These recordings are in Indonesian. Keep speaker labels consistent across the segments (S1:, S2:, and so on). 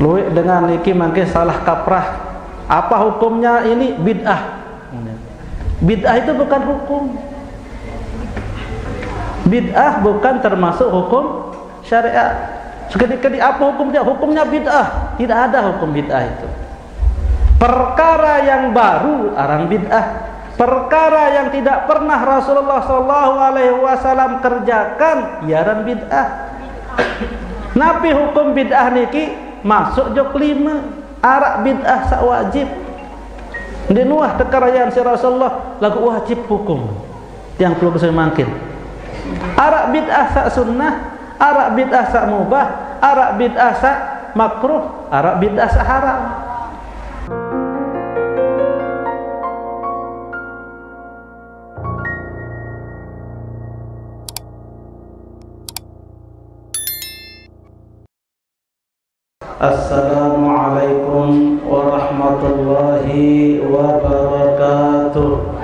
S1: luwih dengan niki mangke salah kaprah. Apa hukumnya ini? Bid'ah. Bid'ah itu bukan hukum. Bid'ah bukan termasuk hukum syariat. Sekali-kali apa hukumnya? Hukumnya bid'ah. Tidak ada hukum bid'ah itu. Perkara yang baru arang bid'ah. Perkara yang tidak pernah Rasulullah SAW kerjakan iaran bid'ah. Napi hukum bid'ah niki masuk jok 5. Arak bid'ah sak wajib. Di nuah tekarayaan si Rasulullah lagu wajib hukum. Yang perlu saya mangkin. Arak bid'ah sak sunnah, arak bid'ah sak mubah, arak bid'ah sak makruh, arak bid'ah sak haram. Assalamualaikum warahmatullahi wabarakatuh.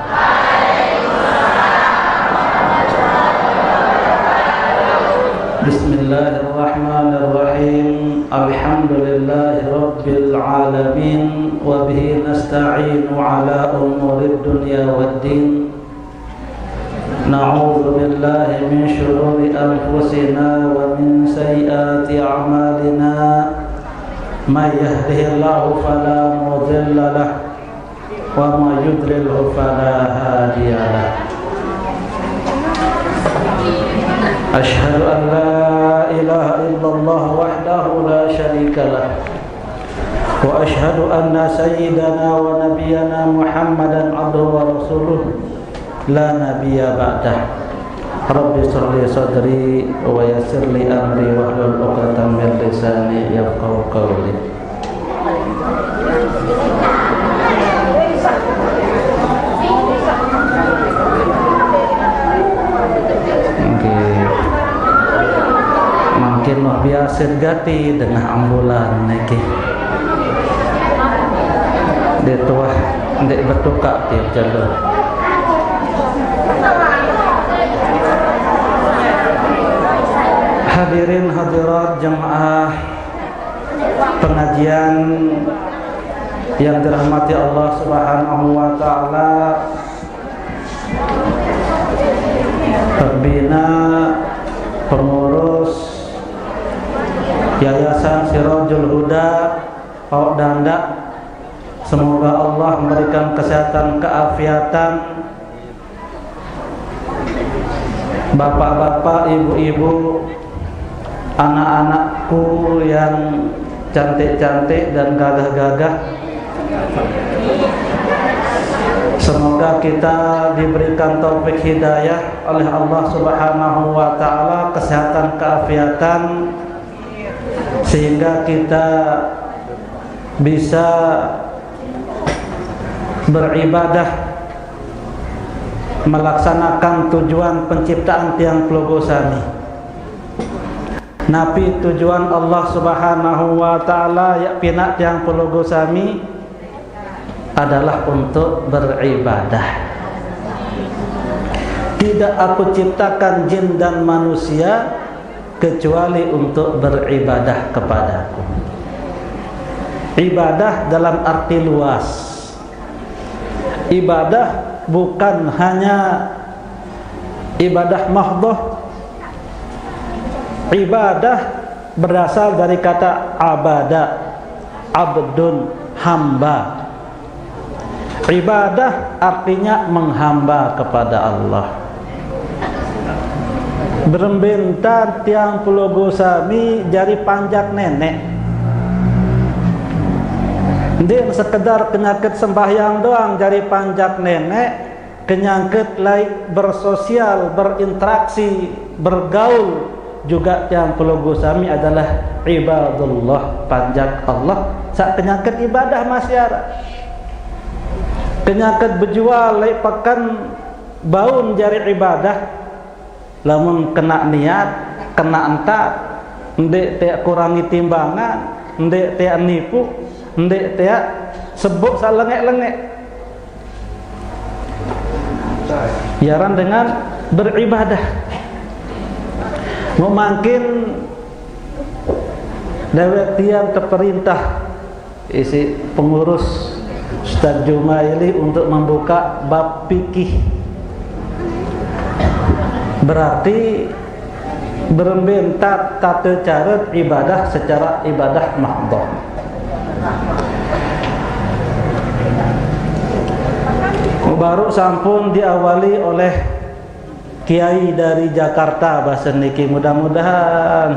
S1: Bismillahirrahmanirrahim. Alhamdulillahi rabbil alamin. Wa bihi nasta'inu ala umurid dunya waddin. Na'udzu billahi min syururi anfusina wa min sayyiati a'malina. Man yahdihillahu fala mudilla lahu wa may yudlilhu fala hadiya lahu. Asyhadu an la ilaha illallah wahdahu la syarika lahu wa asyhadu anna sayyidana wa nabiyyana Muhammadan abduhu wa rasuluh la nabiyya ba'dah. Rabbi shrah li sadri wa yassir li amri wahlul 'uqdatam min lisani yafqahu qawli. Makin luar biasa gati dengan ambulan niki. Dia tuah ndek bertukak tiap jalur. Hadirin hadirat jemaah pengajian yang dirahmati Allah Subhanahu wa taala. Pembina, pengurus Yayasan Sirajul Huda Pawak Danda, semoga Allah memberikan kesehatan, keafiatan. Bapak-bapak, ibu-ibu, anak-anakku yang cantik-cantik dan gagah-gagah, semoga kita diberikan taufik hidayah oleh Allah Subhanahu wa taala, kesehatan, keafiatan, sehingga kita bisa beribadah melaksanakan tujuan penciptaan tiang pelogosani. Napi tujuan Allah Subhanahu wa taala ya pinak tiang pelogosami adalah untuk beribadah. Tidak aku ciptakan jin dan manusia kecuali untuk beribadah kepadaku. Ibadah dalam arti luas. Ibadah bukan hanya ibadah mahdhah. Ibadah berasal dari kata abada, abdun, hamba. Ibadah artinya menghamba kepada Allah. Berembentar tiang pelogosami jari panjak nenek. Dia sekedar kenyangkut sembahyang doang jari panjak nenek, kenyangkut lain bersosial, berinteraksi, bergaul. Juga tiang pelogosami adalah ibadullah, panjak Allah. Sak kenyangkut ibadah masyarakat. Kenyangkut berjual lain pakan baun jari ibadah. Lamun kena niat, kena entat, ndek tiak kurangi timbangan, ndek tiak nipu, ndek tiak sebut salengek-lengek. Yaran dengan beribadah. Memakin dewek tiang keperintah isi pengurus Ustaz Jumaili untuk membuka bab fikih. Berarti berbentat tata cara ibadah secara ibadah mahdhah. Baru sampun diawali oleh kiai dari Jakarta bahasa niki, mudah-mudahan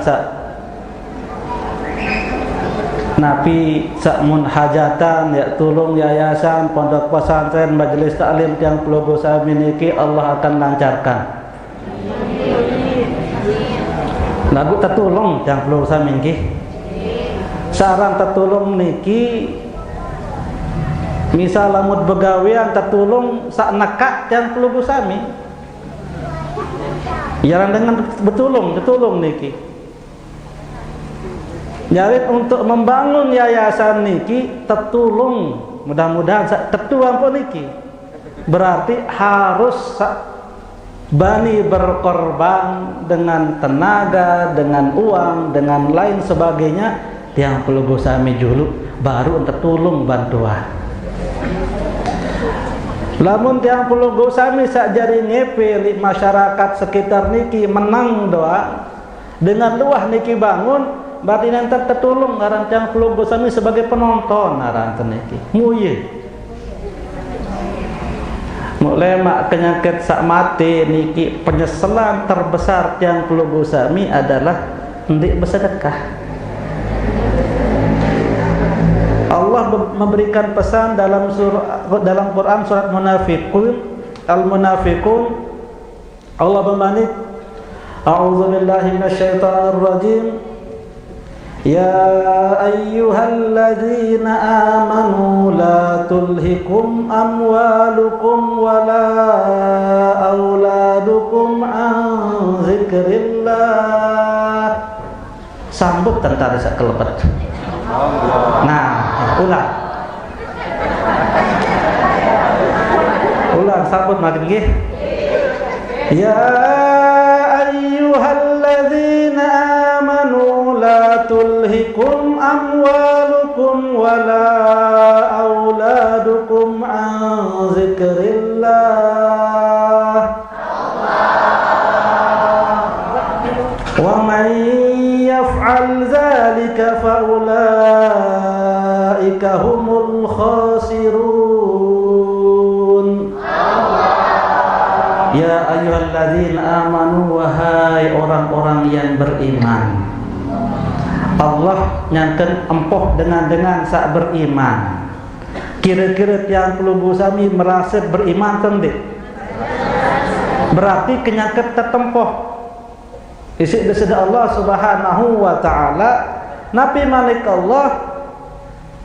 S1: napi sakmun hajatan ya tulung yayasan pondok pesantren majelis taklim yang Pulau Sami niki Allah akan lancarkan. Lagu tertulung yang Pulau Sami niki. Sarang tertulung niki misal lamut begawean tertulung sak nekak yang Pulau Sami. Yaran dengan betulung niki. Nyarit untuk membangun yayasan niki tertulung, mudah-mudahan tertuang pun niki. Berarti harus bani berkorban dengan tenaga, dengan uang, dengan lain sebagainya yang Pulau Sami julu baru tertulung bantuan. Lamun tiang Pulau Sami sakjari ngepel masyarakat sekitar niki menang doa dengan luah niki bangun, berarti nanti tertulung ngaran tiang Pulau Sami sebagai penonton ngaran niki. Muye. Mulai mak penyakit sak mati niki penyesalan terbesar tiang Pulau Sami adalah hendak bersedekah. Allah memberikan pesan dalam Quran surat Al-Munafiqun. Allah bermanik, A'udzu billahi minasyaitonir rajim. Ya ayyuhalladzina amanu la tulhikum amwalukum wala auladukum an zikrillah. Sambut tentara sak kelepet. Nah, ulang sambut makin nggih. Ya ayyuhalladzina amanu la tulhikum amwalukum wala auladukum an zikrillah. Wa man yaf'al dzalika fa ulaika humul khasirun. Ya ayyuhalladzina amanu, wahai orang-orang yang beriman. Allah nyangken empoh dengan sak beriman. Kira-kira tiang Pulau Sami merasa beriman tendik. Berarti kenyangket tertempoh. Isi deseda Allah Subhanahu wa taala napi malik Allah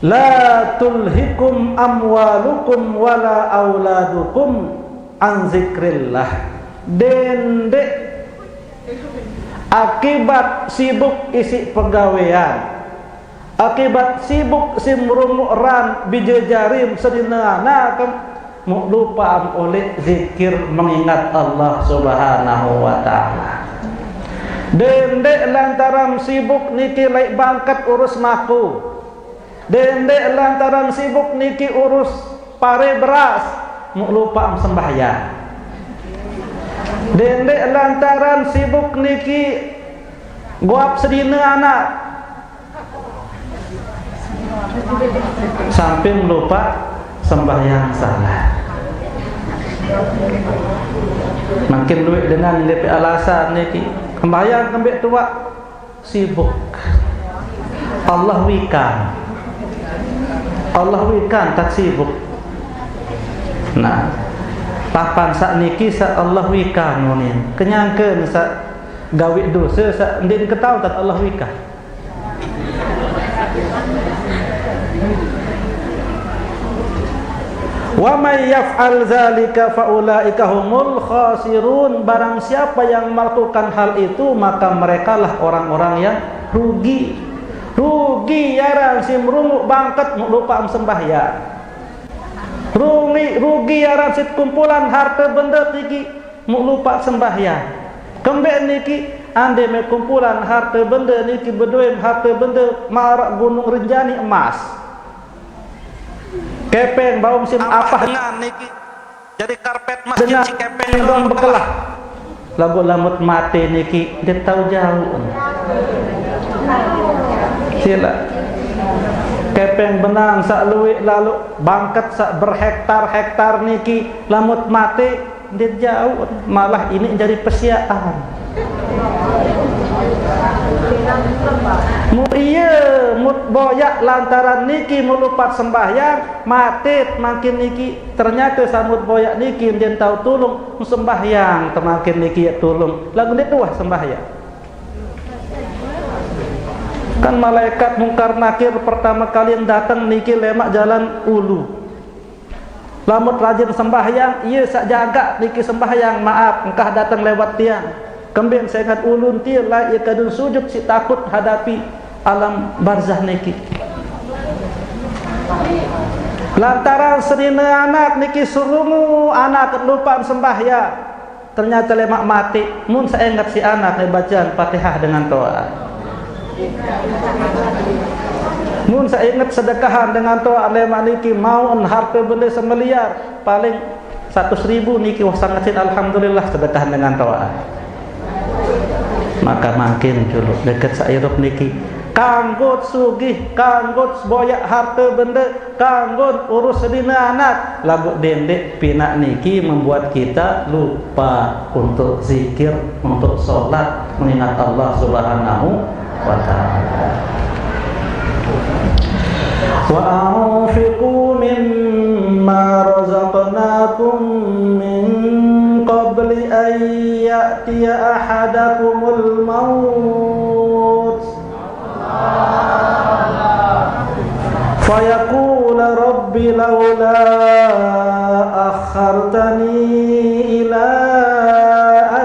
S1: la tulhikum amwalukum wala auladukum an zikrillah. Dende akibat sibuk isi pegawaian, akibat sibuk simrumuran bijejarim sedinana lupa oleh zikir mengingat Allah Subhanahu wa taala. Dendek lantaran sibuk niki laik bangkat urus maku. Dendek lantaran sibuk niki urus pare beras, muk lupa sembahyang. Dendek lantaran sibuk niki guap sedina anak, sampai lupa sembahyang salah. Makin duit dengan DP alasan niki sembahyang kembali tua sibuk. Allah wikan tak sibuk. Nah, papan sak niki sak Allah wikan nunin. Kenyangkeun sak gawe dosa sak ndin ketau tak Allah wikan. Wa may yaf'al zalika fa ulaika humul khasirun. Barang siapa yang melakukan hal itu maka merekalah orang-orang yang rugi. Rugi yaran simrumuk bangkat lupa sembahyang. Rugi yaran sit kumpulan harta benda tiki lupa sembahyang. Kembali niki ande me kumpulan harta benda niki beduem harta benda marak gunung Rinjani emas. Kepeng bau musim apa dengan niki jadi karpet masjid si kepeng dong bekelah. Lagu lamut mati niki dia tahu jauh. Sila kepeng benang sak luwik lalu bangkat sak berhektar-hektar niki lamut mati dia jauh, malah ini jadi persiaan. Mut boyak lantaran niki melupat sembahyang mati makin niki ternyata samut boyak niki dia tahu tulung sembahyang temakin niki ya tulung lagu dia tuah sembahyang. Kan malaikat mungkar nakir pertama kali yang datang niki lemak jalan ulu. Lamut rajin sembahyang, iya sak jaga niki sembahyang, maaf engkah datang lewat tiang. Kembing saya ingat ulun tiang lah ia kadun sujud si takut hadapi alam barzah niki. Lantaran serina anak niki sulungu anak lupa sembahyang. Ternyata lemak mati. Mun saya ingat si anak bacaan Fatihah dengan doa. Mun saya ingat sedekahan dengan toa lemak niki mau harta benda semeliar paling 100.000 niki wah sangatin alhamdulillah sedekahan dengan toa. Maka makin juluk dekat sairup niki kanggot sugih, kanggot boyak harta benda, kanggot urus sedina anak. Lagu dendek pinak niki membuat kita lupa untuk zikir, untuk sholat, mengingat Allah Subhanahu wa ta'ala. Wa anfiqu mimma razaqnakum min qabli an ya'tiya ahadakumul maut fayaqula rabbi laula akhartani ila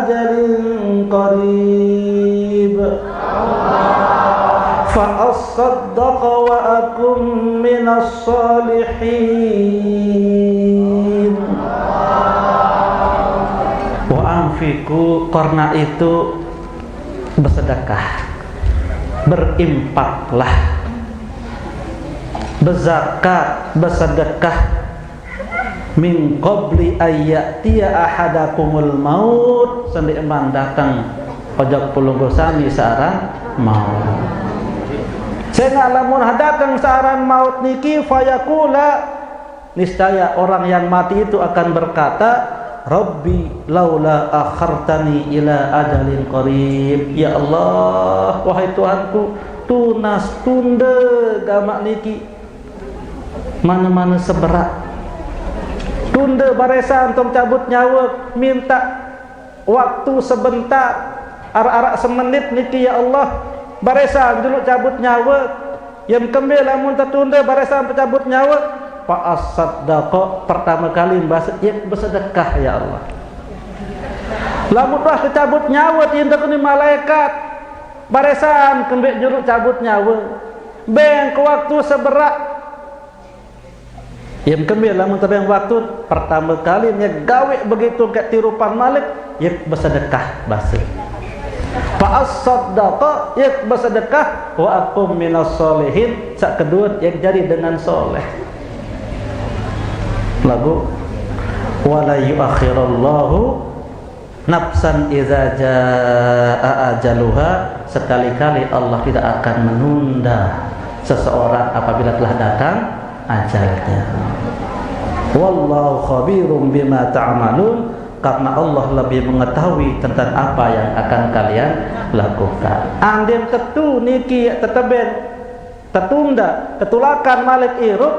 S1: ajalin qarib fa'asaddaqa wa akum minas salihin. Wa anfiqu, karena itu bersedekah, berinfaklah, berzakat, bersedekah min qabli ayyatiya ahadakumul maut sandi emang datang ojok pulung gosami searang maut. Saya ngalamun datang searang maut niki fayaqula, niscaya orang yang mati itu akan berkata, Rabbi laula akhartani ila ajalin qarib. Ya Allah, wahai Tuhanku, tunas tunda gamak niki mana-mana seberat. Tunda barisan antum cabut nyawa, minta waktu sebentar, arak-arak semenit niki ya Allah. Barisan dulu cabut nyawa, yang kembali lamun tertunda barisan pencabut nyawa, fa'asaddaqa pertama kali bahasa ya bersedekah ya Allah. Lamun dah kecabut nyawa tinta kuni malaikat, barisan kembali juru cabut nyawa, beng ke waktu seberat. Yang kembali lamun terbang waktu pertama kali nya gawe begitu kat tirupan malik, ya bersedekah bahasa. Fa'asaddaqa yak bersedekah wa akum minas solihin sak kedua yak jadi dengan soleh. Lagu wala yuakhirallahu nafsan idza jaa ajaluha, sekali-kali Allah tidak akan menunda seseorang apabila telah datang ajalnya. Wallahu khabirum bima ta'malun, karena Allah lebih mengetahui tentang apa yang akan kalian lakukan. Andin tetu niki teteben tertunda ketulakan malik iruk,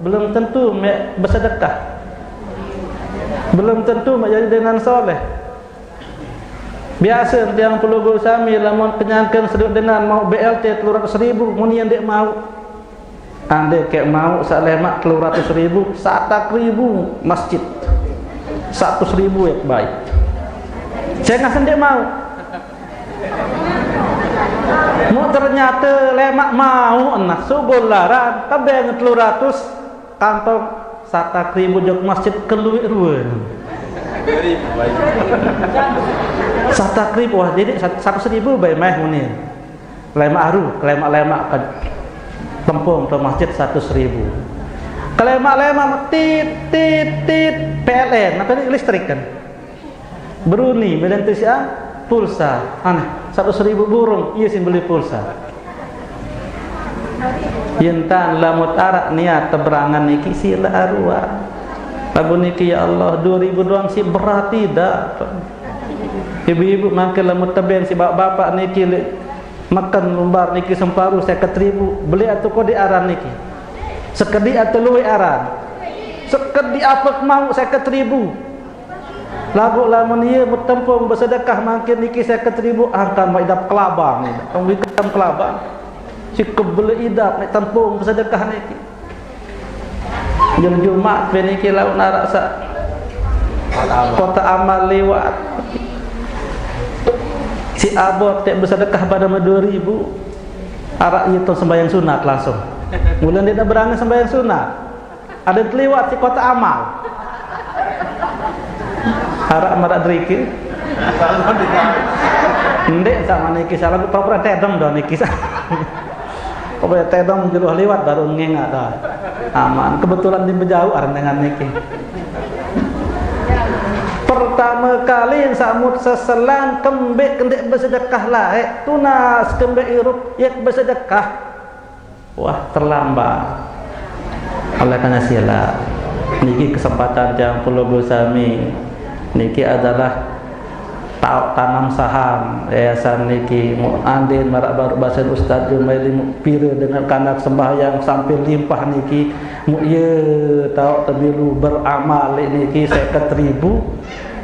S1: belum tentu bersedekah, belum tentu menjadi dengan soleh. Biasa yang perlu sami lamun penyangkan sedut dengan mau BLT 300.000 muni yang dek mau. Ande kek mau sak lemak 300.000 100.000 masjid 100.000 ya baik. Saya nggak sendiri mau. Mau ternyata lemak mau enak sugul laran kabeh 300 kantong 100.000 jok masjid keluar ruan. Satakrib wah jadi 100.000 bae meh muni. Lemak aru, lemak-lemak ke tempung ke masjid 100.000. Kelemak-lemak tit PLN, apa ini listrik kan? Beruni, medan siang pulsa. Aneh, 100.000 burung, iya sih beli pulsa. Yentan lamut arak niat teberangan niki sila arwah. Lagu niki ya Allah 2.000 doang sih berat tidak. Ibu-ibu makan lamut tebeng si bapak-bapak niki makan lumbar niki semparuh 50.000 beli atau kau di aran niki. Sekedi atau luwe aran. Sekedi apa mau 50.000. Lagu lamun ieu bertempung bersedekah makin niki 50.000 angkan mau idap kelabang ni. Tong ikam kelabang. Si kebeli idap nek tempung bersedekah niki. Jam Jumat beniki laun arak sa kota amal lewat. Si abot tak bersedekah pada 2.000 arak itu sembahyang sunat langsung. Bulan dia berangkat sembahyang sunat. Ada terlewat si kota amal. Arak marak driki. Ndek sama niki salah ku pernah tedong do niki. Kok tedong jeluh lewat baru ngengak dah. Aman. Kebetulan di bejauh areng dengan niki. Pertama kali samut seselang kembek kendek bersedekah lah tunas kembek irup yak bersedekah wah terlambat oleh karena sila niki kesempatan yang perlu bersami niki adalah tanam saham yayasan niki muandin marak baru basen Ustaz Jumaili pira dengan kanak sembahyang sampai limpah niki mu ye tahu tebilu beramal niki 50.000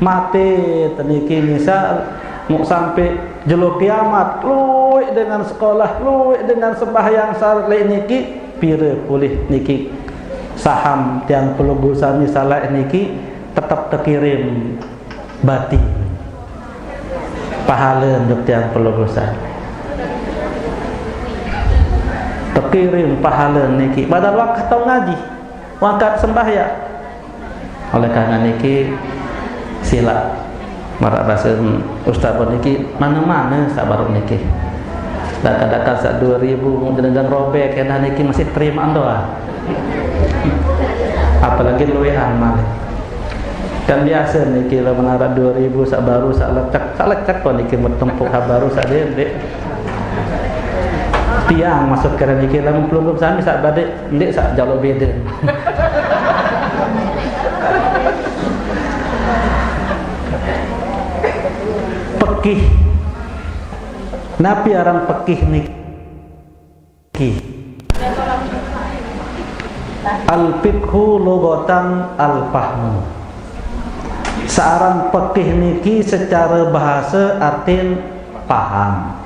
S1: mati teniki misal mau sampai jelo kiamat luwih dengan sekolah luwih dengan sembahyang salat niki pira pulih niki saham tiang perlu gusami salat niki tetap terkirim bati pahala untuk tiang perlu gusami terkirim pahala niki pada waktu tau ngaji waktu sembahyang oleh karena niki sila marak rasa Ustaz niki mana-mana sabar niki dakan-dakan sak 2.000 dengan robek kena niki masih terima doa apalagi luwih amal kan biasa niki la menara 2.000 sak baru sak lecak kok niki bertempuk baru sak dek tiang masuk kena niki la pelunggup sami sak badek ndek sak jalo beda pekih napi arang pekih niki al-fiqhu lugatan al-fahmu searang pekih niki secara bahasa artin paham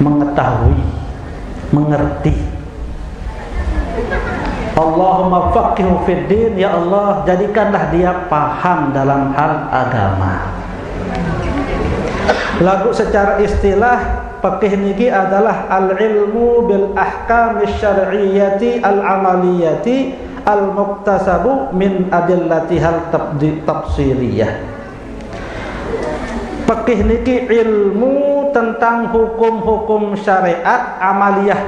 S1: mengetahui mengerti Allahumma faqihu fid din ya Allah jadikanlah dia paham dalam hal agama. Lagu secara istilah fikih niki adalah al-ilmu bil ahkam syar'iyyati al-amaliyati al-muktasabu min adillatihal tafsiriyah. Fikih niki ilmu tentang hukum-hukum syariat amaliyah.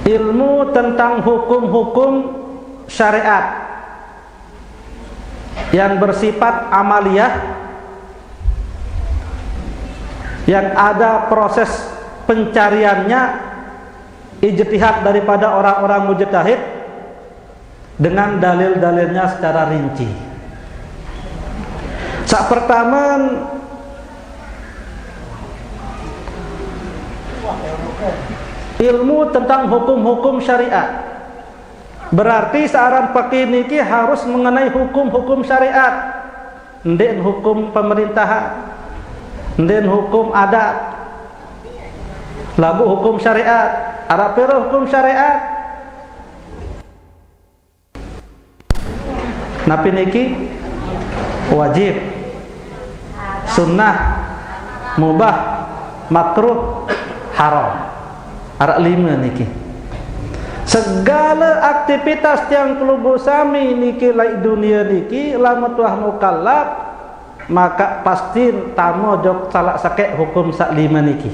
S1: Ilmu tentang hukum-hukum syariat yang bersifat amaliyah, yang ada proses pencariannya, ijtihad daripada orang-orang mujtahid dengan dalil-dalilnya secara rinci. Sak pertama ilmu tentang hukum-hukum syariat. Berarti seorang fakih niki harus mengenai hukum-hukum syariat. Ndek hukum pemerintahan, ndek hukum adat. Lagu hukum syariat, Arab pira hukum syariat. Napi niki wajib, sunnah, mubah, makruh, haram. Arab 5 niki. Segala aktivitas yang kelubu sami niki lai dunia niki lamun tuah mukallaf maka pasti tamo jok salah sakit hukum sak lima niki.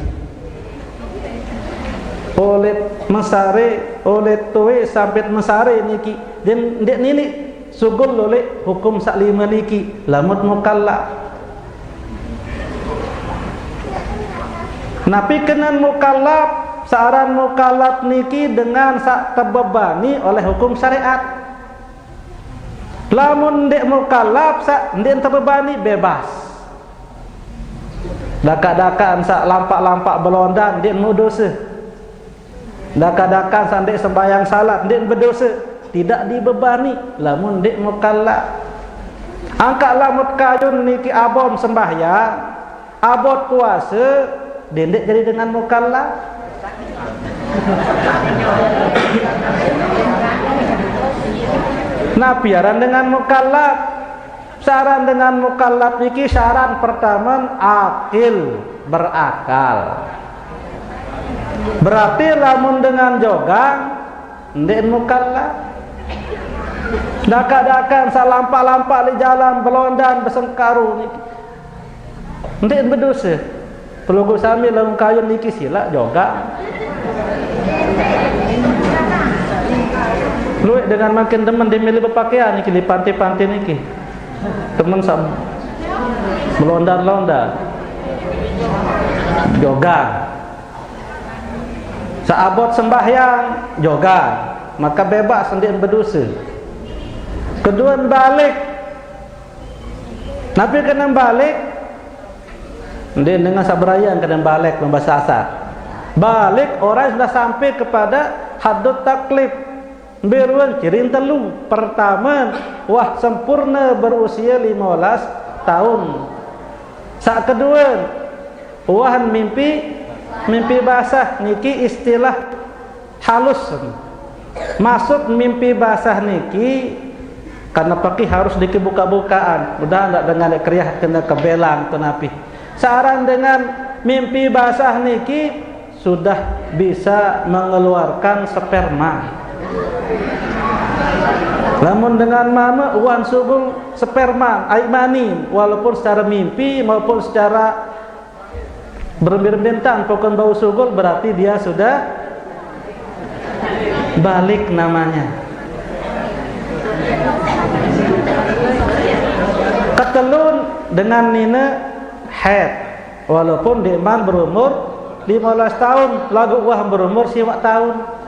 S1: Oleh mesare, oleh tuwe sampai mesare niki dan dek nini sugul oleh hukum sak lima niki lamun mukallaf. Napi kenan mukallaf saran mukallaf niki dengan sak terbebani oleh hukum syariat. Lamun ndek mukallaf sak ndek terbebani bebas. Dakat-dakan sak lampak-lampak belondan ndek dosa. Dakat-dakan sak ndek sembahyang salat ndek berdosa, tidak dibebani lamun ndek mukallaf. Angkat lamut kayun niki abon sembahyang, abot puasa, ndek jadi dengan mukallaf. Nah, piaran dengan mukallaf. Saran dengan mukallaf niki saran pertama akil, berakal. Berarti lamun dengan jogang ndek mukallaf. Dakat-dakan salampak-lampak di jalan belondan besengkaru niki ndek berdosa. Pelugu sami lamun kayun niki sila jogang. Lu dengan makin teman dia milih berpakaian niki di pantai-pantai niki. Teman sam melonda-londa. Jogang. Saabot sembahyang jogang, maka bebas sendiri berdosa. Kedua balik. Nabi kena balik. Dia dengan sabarayan kena balik membaca asar. Balik orang sudah sampai kepada haddut taklif. Berwan cirin telu. Pertama, wah sempurna berusia 15 tahun. Sak kedua, wah mimpi basah niki istilah halus. Maksud mimpi basah niki karena pakai harus dikebuka-bukaan. Udah enggak dengan kriah kena kebelang kenapi. Saran dengan mimpi basah niki sudah bisa mengeluarkan sperma. Namun dengan mama uan subul sperma, air mani, walaupun secara mimpi maupun secara berbintang pokok bau sugul berarti dia sudah balik namanya. Ketelun dengan nina haid, walaupun diman berumur 15 tahun, lagu wah berumur siwak tahun.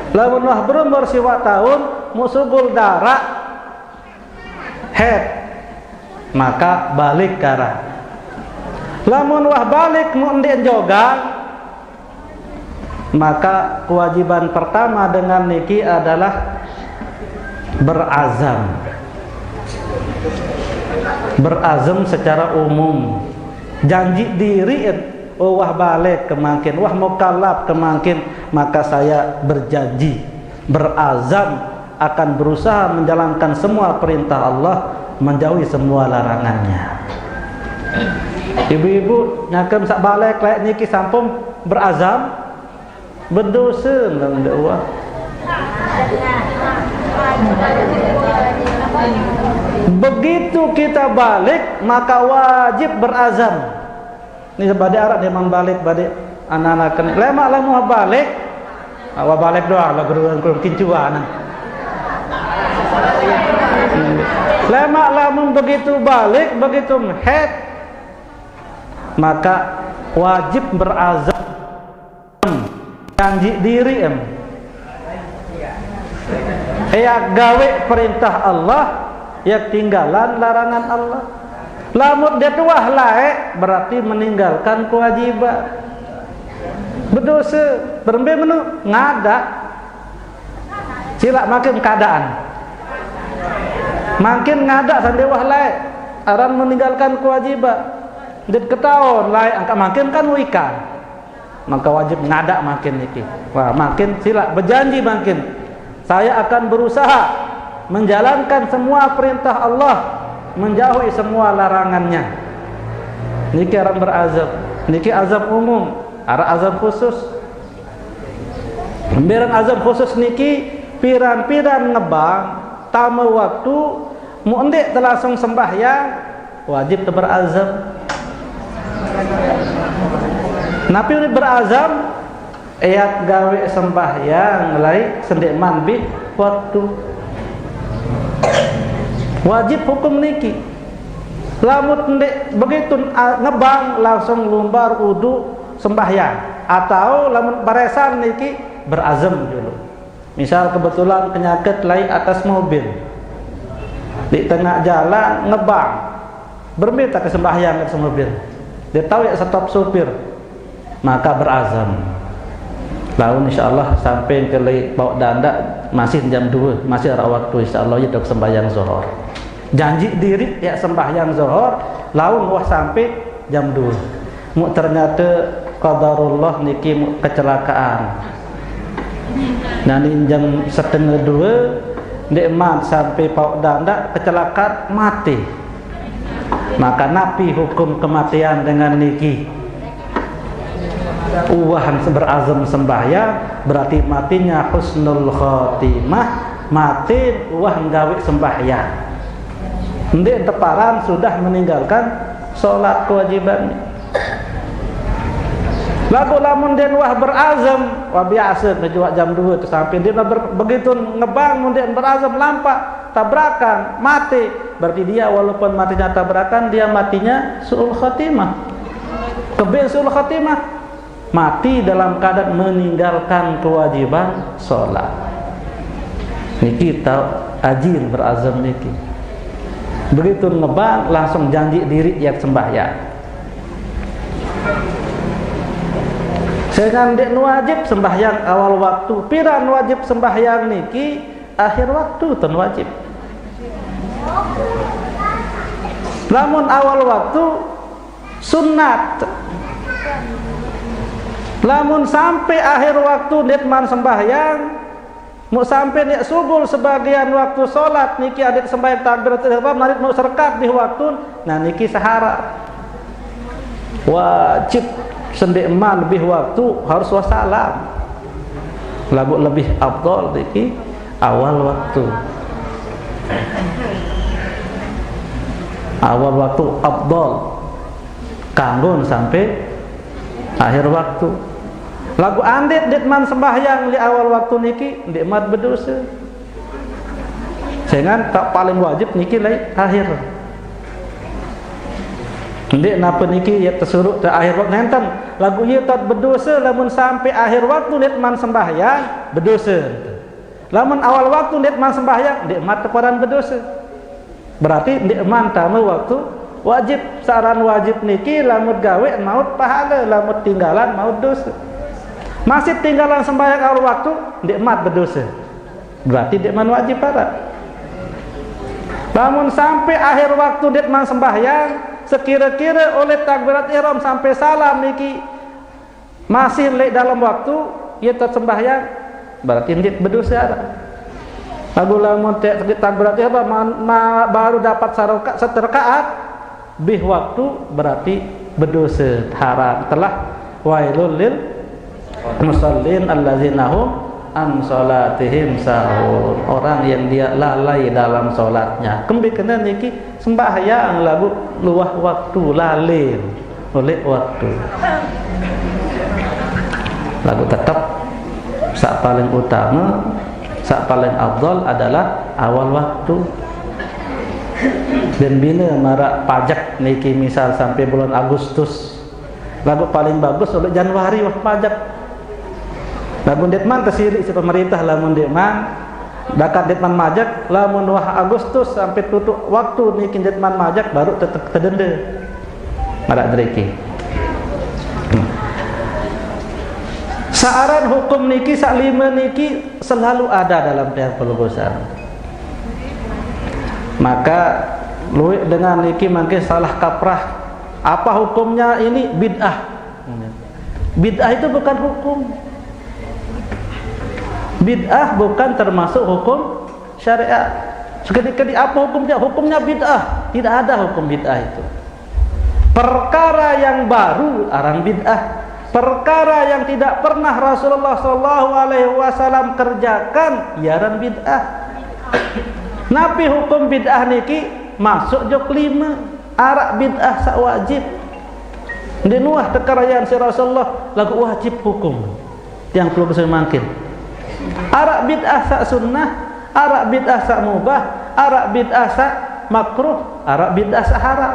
S1: Lamun wah berumur siwak tahun musugul darah haid, maka balik kara. Lamun wah balik mundi jogang, maka kewajiban pertama dengan niki adalah berazam. Berazam secara umum, janji diri, oh wah balik kemakin, wah mukallaf kemakin, maka saya berjanji, berazam akan berusaha menjalankan semua perintah Allah, menjauhi semua larangannya. Ibu-ibu nyakem sak balik layak niki sampung berazam berdosa nang dakwah. Begitu kita balik maka wajib berazam. Ini badai Arab dia balik badai anak-anak kan. Lemak lah mau balik. Awak balik doang lah guru kincuan. Lemak lah begitu balik begitu haid maka wajib berazam, janji diri ya gawe perintah Allah, ya tinggalan larangan Allah. Lamun dia tuah lae berarti meninggalkan kewajiban, berdosa, berembe menu ngada silak makin keadaan makin ngada sandewah lae aran meninggalkan kewajiban. Dit ketahuan lain angka makin kan wika, maka wajib ngada makin niki. Wah makin sila berjanji makin saya akan berusaha menjalankan semua perintah Allah, menjauhi semua larangannya. Niki orang berazam, niki azam umum, ada azam khusus. Beran azam khusus niki piran-piran ngebang tama waktu mu'ndik terlangsung sembahyang wajib berazam. Napi berazam ayat gawe sembahyang lai sendik manbih waktu wajib hukum niki. Lamun ndek begitu ngebang langsung lumbar wudu sembahyang, atau lamun baresan niki berazam dulu. Misal kebetulan penyakit lai atas mobil di tengah jalan ngebang berminta ke sembahyang atas mobil, dia tahu ya stop supir, maka berazam. Lalu insyaallah sampai ke Pau Danda masih jam 2, masih ada waktu insyaallah ya dok sembahyang zuhur. Janji diri ya sembahyang zuhur, lalu wah sampai jam 2. Mu ternyata qadarullah niki kecelakaan. Nanti jam 1:30 nikmat sampai Pau Danda kecelakaan mati. Maka napi hukum kematian dengan niki. Uwahan berazam sembahyang berarti matinya husnul khotimah, mati uwah gawe sembahyang. Ndek teparan sudah meninggalkan sholat kewajiban. Lagu lamun den wah berazam, wah biasa ngejua jam 2 terus sampai dia begitu ngebang mun berazam lampak tabrakan mati, berarti dia walaupun matinya tabrakan dia matinya suul khotimah. Kebel suul khotimah, mati dalam keadaan meninggalkan kewajiban sholat. Niki tahu ajin berazam niki. Begitu ngebang langsung janji diri yang sembahyang. Sekarang dek wajib sembahyang awal waktu. Piran wajib sembahyang niki akhir waktu ten wajib. Namun awal waktu sunat. Lamun sampai akhir waktu nitman sembahyang, mau sampai nek subuh sebagian waktu solat niki adik sembahyang takbiratul ihram narik mau serkat di waktu, nah niki sahara wajib sendik man lebih waktu harus wassalam. Lagu lebih afdal niki awal waktu. Awal waktu afdal kanggon sampai akhir waktu. Lagu andit ditman sembahyang di awal waktu niki ndikmat berdosa. Jangan tak paling wajib niki lai akhir. Ndik napa niki ya tersuruh ke akhir waktu nenten. Lagu ieu tak berdosa lamun sampai akhir waktu ditman sembahyang berdosa. Lamun awal waktu ditman sembahyang ndikmat teparan berdosa. Berarti ndikman tamu waktu wajib. Saran wajib niki lamun gawe maut pahala, lamun tinggalan maut dosa. Masih tinggalan sembahyang awal waktu nikmat berdosa, berarti nikmat wajib para. Namun sampai akhir waktu nikmat sembahyang sekira-kira oleh takbirat ihram sampai salam niki masih lek dalam waktu ia tetap sembahyang berarti nikmat berdosa. Lagu lamun takbirat ihram baru dapat satu rakaat bih waktu berarti berdosa, haram telah wailul lil musallin allazina hum an salatihim sahun. Orang yang dia lalai dalam salatnya. Kembi kena niki sembahyang lagu luah waktu lalai oleh waktu. Lagu tetap sak paling utama, sak paling afdal adalah awal waktu. Dan bila marak pajak niki misal sampai bulan Agustus, lagu paling bagus oleh Januari wah pajak. Lamun ditman tersirik si pemerintah, lamun ditman dakat ditman majak, lamun wah Agustus sampai tutup waktu niki ditman majak baru tetap terdenda. Marak driki. Saaran hukum niki sak lima niki selalu ada dalam pihak pelubusan. Maka luwih dengan niki mungkin salah kaprah. Apa hukumnya ini bid'ah? Bid'ah itu bukan hukum. Bid'ah bukan termasuk hukum syariat. Seketika apa hukumnya? Hukumnya bid'ah. Tidak ada hukum bid'ah itu. Perkara yang baru arang bid'ah. perkara yang tidak pernah Rasulullah SAW kerjakan, yaran bid'ah. Nabi hukum bid'ah niki masuk jok 5, arak bid'ah sak wajib. Di nuah tekarayaan si Rasulullah lagu wajib hukum yang perlu bisa makin. Arak bid'ah sak sunnah, arak bid'ah sak mubah, arak bid'ah sak makruh, arak bid'ah sak haram.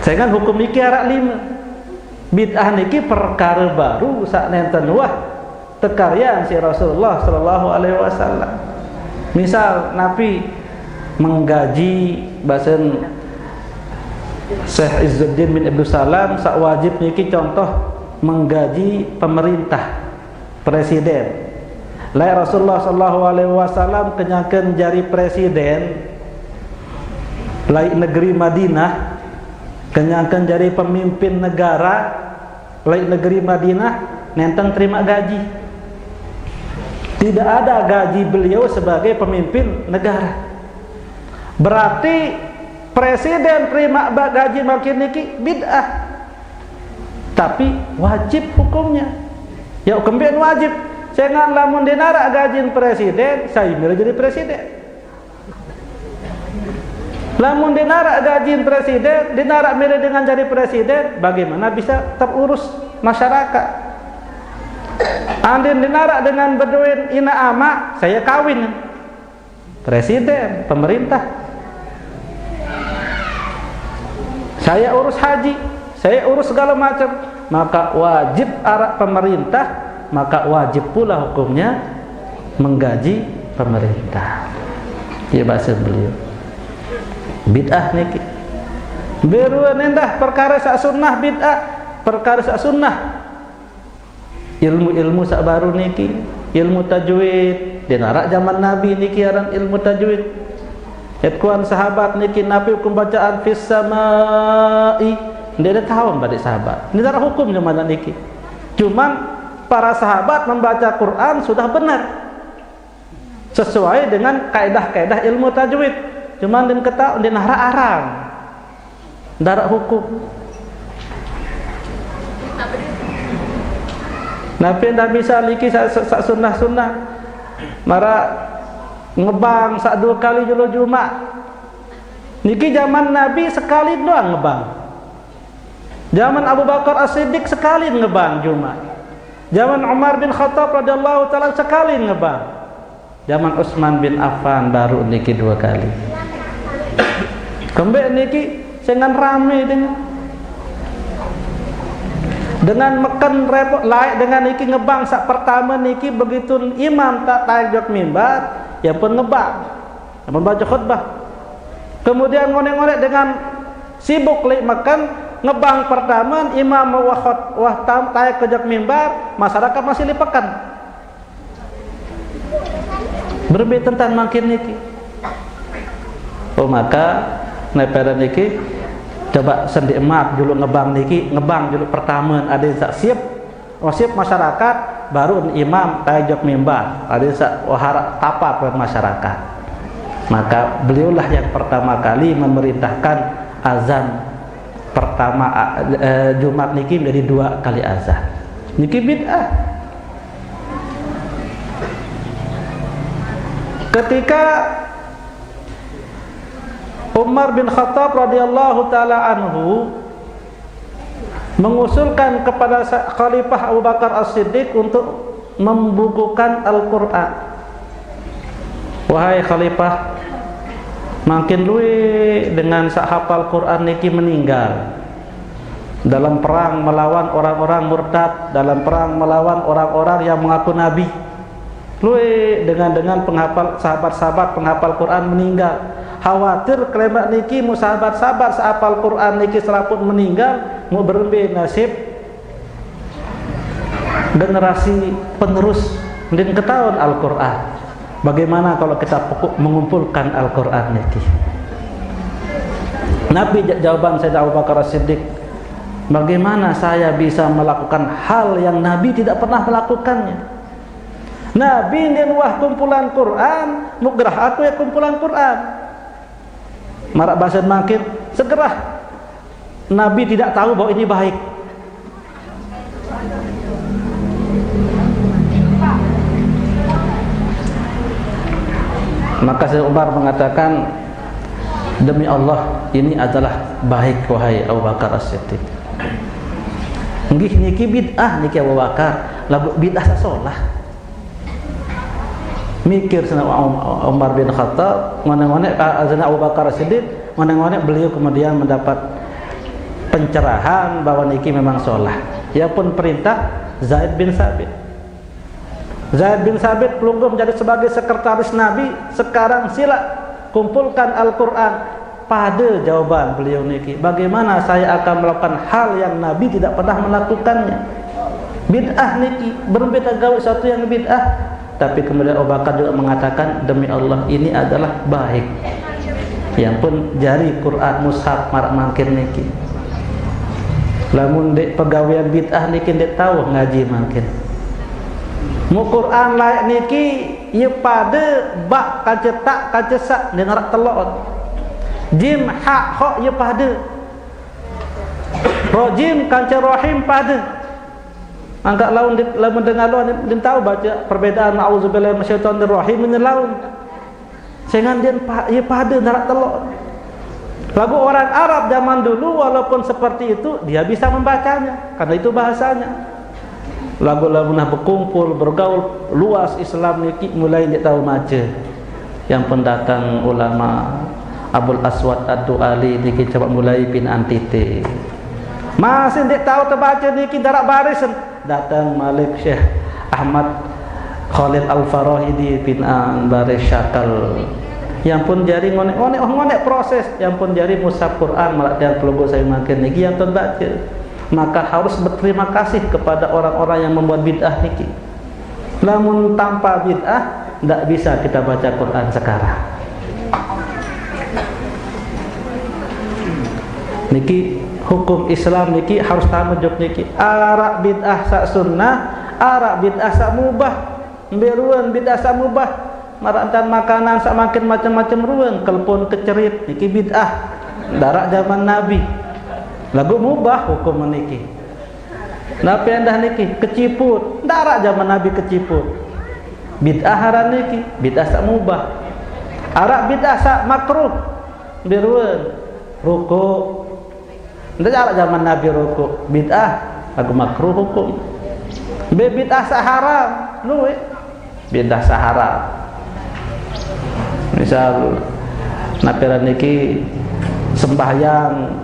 S1: Saya kan hukum niki arak 5. Bid'ah niki perkara baru sak nenten wah tekarayaan si Rasulullah sallallahu alaihi wasallam. Misal Nabi menggaji bahasan Syekh Izzuddin bin Abdul Salam sak wajib niki contoh menggaji pemerintah presiden. Lai Rasulullah sallallahu alaihi wasallam kenyakan jari presiden lai negeri Madinah, kenyakan jari pemimpin negara lai negeri Madinah nentang terima gaji. Tidak ada gaji beliau sebagai pemimpin negara. Berarti presiden terima gaji makin niki bid'ah. Tapi wajib hukumnya. Ya kemudian wajib. Jangan lamun dinara gaji presiden, saya milih jadi presiden. Lamun dinara gaji presiden, dinara milih dengan jadi presiden, bagaimana bisa terurus masyarakat? Andin dinara dengan berduit ina ama, saya kawin presiden, pemerintah. Saya urus haji, saya urus segala macam, maka wajib arak pemerintah, maka wajib pula hukumnya menggaji pemerintah. Ya bahasa beliau. Bid'ah niki. Beruan endah perkara sak sunnah bid'ah, perkara sak sunnah. Ilmu-ilmu sak baru niki, ilmu tajwid. Dinarak zaman Nabi niki aran ilmu tajwid. Etkuan sahabat niki Nabi hukum bacaan fis samai. Dia ada tahun pada sahabat. Ini cara hukum zaman niki. Cuman para sahabat membaca Quran sudah benar sesuai dengan kaidah-kaidah ilmu tajwid. Cuman din kata din arang darak hukum. Nabi ndak bisa liki sak sunnah-sunnah. Mara ngebang sak 2 kali jolo Jumat. Niki zaman Nabi sekali doang ngebang. Zaman Abu Bakar As-Siddiq sekali ngebang Jumat. Zaman Umar bin Khattab radhiyallahu taala sekali ngebang. Zaman Utsman bin Affan baru niki 2 kali. Kembali niki jangan rame dengan makan repot laik dengan niki ngebang sak pertama niki begitu imam tak tajuk mimbar ya pun ngebang ya pun baca khutbah. Kemudian ngolek-ngolek dengan sibuk laik makan ngebang pertama imam wah tajuk kejak mimbar, masyarakat masih lipakan berbeda tentang makin niki. Oh maka nepera niki coba sendi emak dulu ngebang niki, ngebang dulu pertama ada yang siap, siap masyarakat baru imam tajuk mimbar, ada yang wahara tapak buat masyarakat. Maka beliaulah yang pertama kali memerintahkan azan pertama Jumat niki menjadi 2 kali azan. Niki bid'ah. Ketika Umar bin Khattab radhiyallahu taala anhu mengusulkan kepada Khalifah Abu Bakar As-Siddiq untuk membukukan Al-Qur'an. Wahai Khalifah, makin luwe dengan sak hafal Quran niki meninggal dalam perang melawan orang-orang murtad, dalam perang melawan orang-orang yang mengaku nabi. Luwe dengan penghafal sahabat-sahabat penghafal Quran meninggal. Khawatir kelemak niki mu sahabat-sahabat sahafal Quran niki selaput meninggal, mau berembe nasib generasi penerus din ketahuan Al-Qur'an. Bagaimana kalau kita mengumpulkan Al-Qur'an niki? Nabi jawaban Sayyidina Abu Bakar As-Siddiq, bagaimana saya bisa melakukan hal yang Nabi tidak pernah melakukannya? Nabi din wah kumpulan Quran, mugrah aku ya kumpulan Quran. Marak bahasa makin segera Nabi tidak tahu bahwa ini baik. Maka Sayyidina Umar mengatakan, demi Allah ini adalah baik wahai Abu Bakar As-Siddiq. Nggih niki bid'ah niki Abu Bakar, lagu bid'ah sasolah. Mikir Sayyidina Umar bin Khattab, ngone-ngone Sayyidina Abu Bakar As-Siddiq, ngone-ngone beliau kemudian mendapat pencerahan bahwa niki memang solah. Ya pun perintah Zaid bin Sabit. Zaid bin Sabit pelungguh menjadi sebagai sekretaris Nabi. Sekarang sila kumpulkan Al-Quran. Pada jawaban beliau niki, bagaimana saya akan melakukan hal yang Nabi tidak pernah melakukannya? Bid'ah niki, berbeda gawe satu yang bid'ah. Tapi kemudian Abu Bakar juga mengatakan, demi Allah ini adalah baik. Yang pun jari Quran mushaf marak mangkir niki. Lamun dek pegawaian bid'ah niki dek tahu ngaji mangkir. Mu Quran layak niki ia pada bak kaca tak kaca sak dengarak telot. Jim ha kha ia pada. Rojim kaca rahim pada. Angkat laun lamun dengar laun dia tahu baca perbedaan auzubillahi minasyaitonir rahim dengan laun. Sehingga dia ia pada dengarak telot. Lagu orang Arab zaman dulu walaupun seperti itu dia bisa membacanya karena itu bahasanya. Lagu-lagu nah berkumpul bergaul luas Islam niki mulai dia tahu maca. Yang pendatang ulama Abul Aswad Ad-Du'ali niki coba mulai pin antite. Masih dia tahu terbaca niki darak baris datang Malik Syekh Ahmad Khalil Al-Farahidi pin baris syakal. Yang pun jari ngonek proses, yang pun jari mushaf Quran malak pelungguh saya makin niki yang terbaca. Maka harus berterima kasih kepada orang-orang yang membuat bid'ah niki. Namun tanpa bid'ah tidak bisa kita baca Quran sekarang. Niki hukum Islam niki harus tamujuk niki. Arak bid'ah sak sunnah, arak bid'ah sak mubah. Beruan bid'ah sak mubah. Marantan makanan sak makin macam-macam ruan, kelpon kecerit niki bid'ah. Darak zaman Nabi. Lagu mubah hukum niki. Napi endah niki keciput, darak zaman Nabi keciput. Bid'ah haram niki, bid'ah sak mubah. Arak bid'ah sak makruh. Biruan rukuk. Darak zaman Nabi rukuk, bid'ah lagu makruh hukum. Bid'ah sak haram, luwe. Bid'ah sak haram. Misal napi niki sembahyang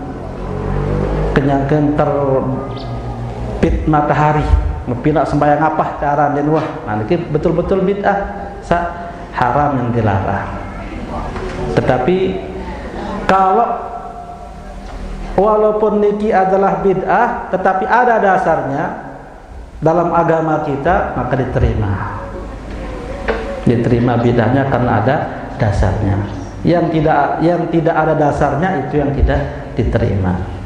S1: kenyangkan terbit matahari ngepinak sembahyang apa cara dan wah nah ini betul-betul bid'ah haram yang dilarang. Tetapi kalau walaupun niki adalah bid'ah tetapi ada dasarnya dalam agama kita, maka diterima bid'ahnya karena ada dasarnya. Yang tidak ada dasarnya itu yang tidak diterima.